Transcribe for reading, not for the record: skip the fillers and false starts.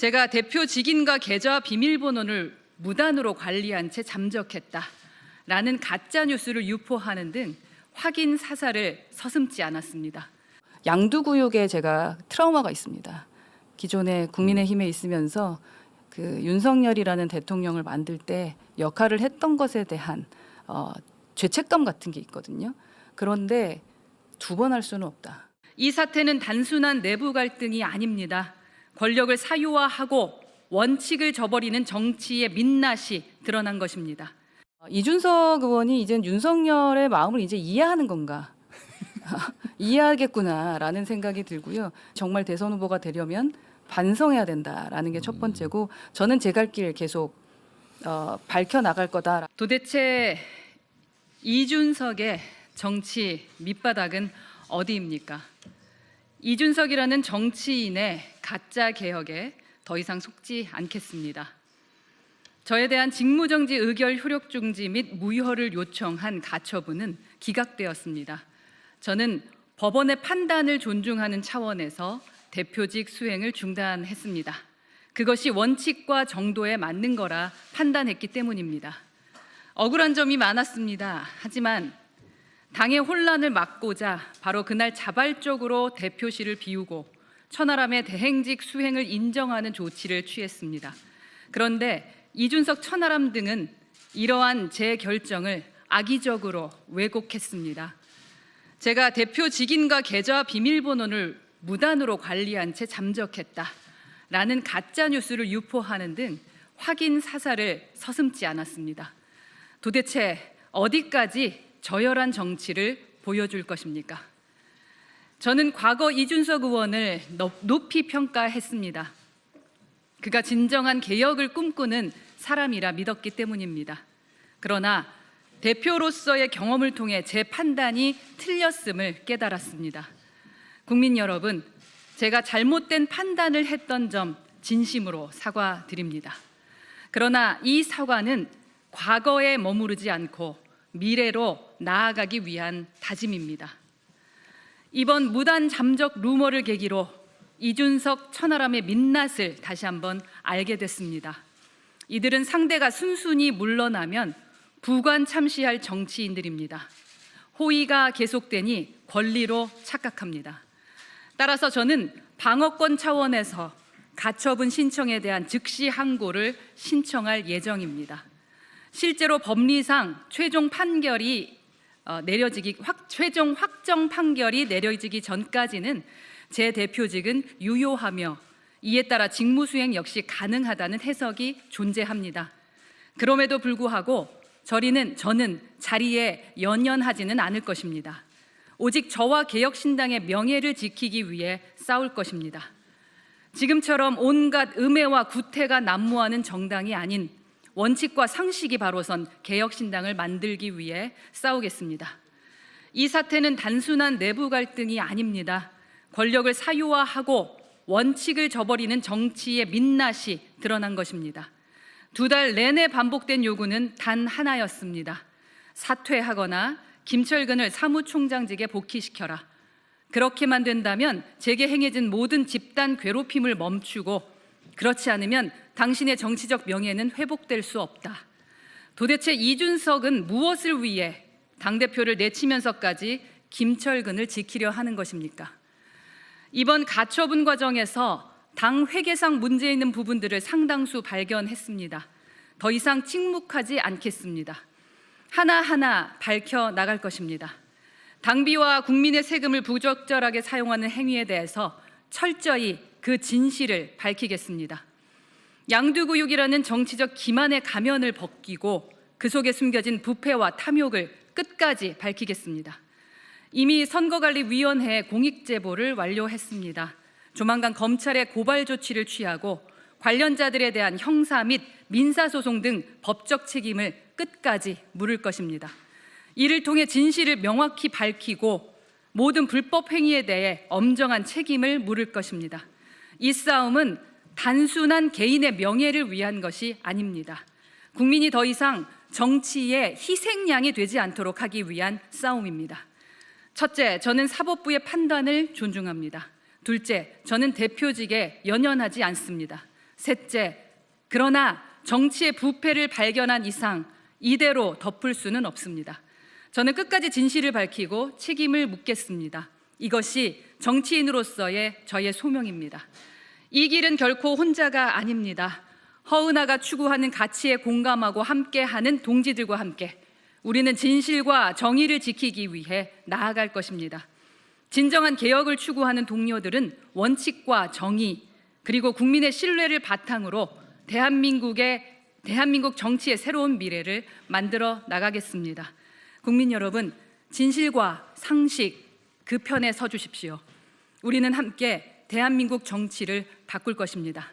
제가 대표 직인과 계좌 비밀번호를 무단으로 관리한 채 잠적했다라는 가짜 뉴스를 유포하는 등 확인 사살을 서슴지 않았습니다. 양두구육에 제가 트라우마가 있습니다. 기존에 국민의힘에 있으면서 그 윤석열이라는 대통령을 만들 때 역할을 했던 것에 대한 죄책감 같은 게 있거든요. 그런데 두 번 할 수는 없다. 이 사태는 단순한 내부 갈등이 아닙니다. 권력을 사유화하고 원칙을 저버리는 정치의 민낯이 드러난 것입니다. 이준석 의원이 이제 윤석열의 마음을 이제 이해하는 건가? 이해하겠구나라는 생각이 들고요. 정말 대선 후보가 되려면 반성해야 된다라는 게 첫 번째고, 저는 제 갈 길 계속 밝혀 나갈 거다. 도대체 이준석의 정치 밑바닥은 어디입니까? 이준석이라는 정치인의 가짜 개혁에 더 이상 속지 않겠습니다. 저에 대한 직무정지 의결 효력 중지 및 무효를 요청한 가처분은 기각되었습니다. 저는 법원의 판단을 존중하는 차원에서 대표직 수행을 중단했습니다. 그것이 원칙과 정도에 맞는 거라 판단했기 때문입니다. 억울한 점이 많았습니다. 하지만 당의 혼란을 막고자 바로 그날 자발적으로 대표실을 비우고 천하람의 대행직 수행을 인정하는 조치를 취했습니다. 그런데 이준석, 천하람 등은 이러한 제 결정을 악의적으로 왜곡했습니다. 제가 대표 직인과 계좌 비밀번호를 무단으로 관리한 채 잠적했다라는 가짜 뉴스를 유포하는 등 확인 사살을 서슴지 않았습니다. 도대체 어디까지 저열한 정치를 보여줄 것입니까? 저는 과거 이준석 의원을 높이 평가했습니다. 그가 진정한 개혁을 꿈꾸는 사람이라 믿었기 때문입니다. 그러나 대표로서의 경험을 통해 제 판단이 틀렸음을 깨달았습니다. 국민 여러분, 제가 잘못된 판단을 했던 점 진심으로 사과드립니다. 그러나 이 사과는 과거에 머무르지 않고 미래로 나아가기 위한 다짐입니다. 이번 무단 잠적 루머를 계기로 이준석, 천하람의 민낯을 다시 한번 알게 됐습니다. 이들은 상대가 순순히 물러나면 부관 참시할 정치인들입니다. 호의가 계속되니 권리로 착각합니다. 따라서 저는 방어권 차원에서 가처분 신청에 대한 즉시 항고를 신청할 예정입니다. 실제로 법리상 최종 확정 판결이 내려지기 전까지는 제 대표직은 유효하며 이에 따라 직무 수행 역시 가능하다는 해석이 존재합니다. 그럼에도 불구하고 저는 자리에 연연하지는 않을 것입니다. 오직 저와 개혁신당의 명예를 지키기 위해 싸울 것입니다. 지금처럼 온갖 음해와 구태가 난무하는 정당이 아닌 원칙과 상식이 바로선 개혁신당을 만들기 위해 싸우겠습니다. 이 사태는 단순한 내부 갈등이 아닙니다. 권력을 사유화하고 원칙을 저버리는 정치의 민낯이 드러난 것입니다. 2달 내내 반복된 요구는 단 하나였습니다. 사퇴하거나 김철근을 사무총장직에 복귀시켜라. 그렇게만 된다면 제게 행해진 모든 집단 괴롭힘을 멈추고, 그렇지 않으면 당신의 정치적 명예는 회복될 수 없다. 도대체 이준석은 무엇을 위해 당대표를 내치면서까지 김철근을 지키려 하는 것입니까? 이번 가처분 과정에서 당 회계상 문제 있는 부분들을 상당수 발견했습니다. 더 이상 침묵하지 않겠습니다. 하나하나 밝혀 나갈 것입니다. 당비와 국민의 세금을 부적절하게 사용하는 행위에 대해서 철저히 그 진실을 밝히겠습니다. 양두구육이라는 정치적 기만의 가면을 벗기고 그 속에 숨겨진 부패와 탐욕을 끝까지 밝히겠습니다. 이미 선거관리위원회에 공익제보를 완료했습니다. 조만간 검찰의 고발 조치를 취하고 관련자들에 대한 형사 및 민사소송 등 법적 책임을 끝까지 물을 것입니다. 이를 통해 진실을 명확히 밝히고 모든 불법 행위에 대해 엄정한 책임을 물을 것입니다. 이 싸움은 단순한 개인의 명예를 위한 것이 아닙니다. 국민이 더 이상 정치의 희생양이 되지 않도록 하기 위한 싸움입니다. 첫째, 저는 사법부의 판단을 존중합니다. 둘째, 저는 대표직에 연연하지 않습니다. 셋째, 그러나 정치의 부패를 발견한 이상 이대로 덮을 수는 없습니다. 저는 끝까지 진실을 밝히고 책임을 묻겠습니다. 이것이 정치인으로서의 저의 소명입니다. 이 길은 결코 혼자가 아닙니다. 허은하가 추구하는 가치에 공감하고 함께하는 동지들과 함께 우리는 진실과 정의를 지키기 위해 나아갈 것입니다. 진정한 개혁을 추구하는 동료들은 원칙과 정의 그리고 국민의 신뢰를 바탕으로 대한민국 정치의 새로운 미래를 만들어 나가겠습니다. 국민 여러분, 진실과 상식 그 편에 서 주십시오. 우리는 함께 대한민국 정치를 바꿀 것입니다.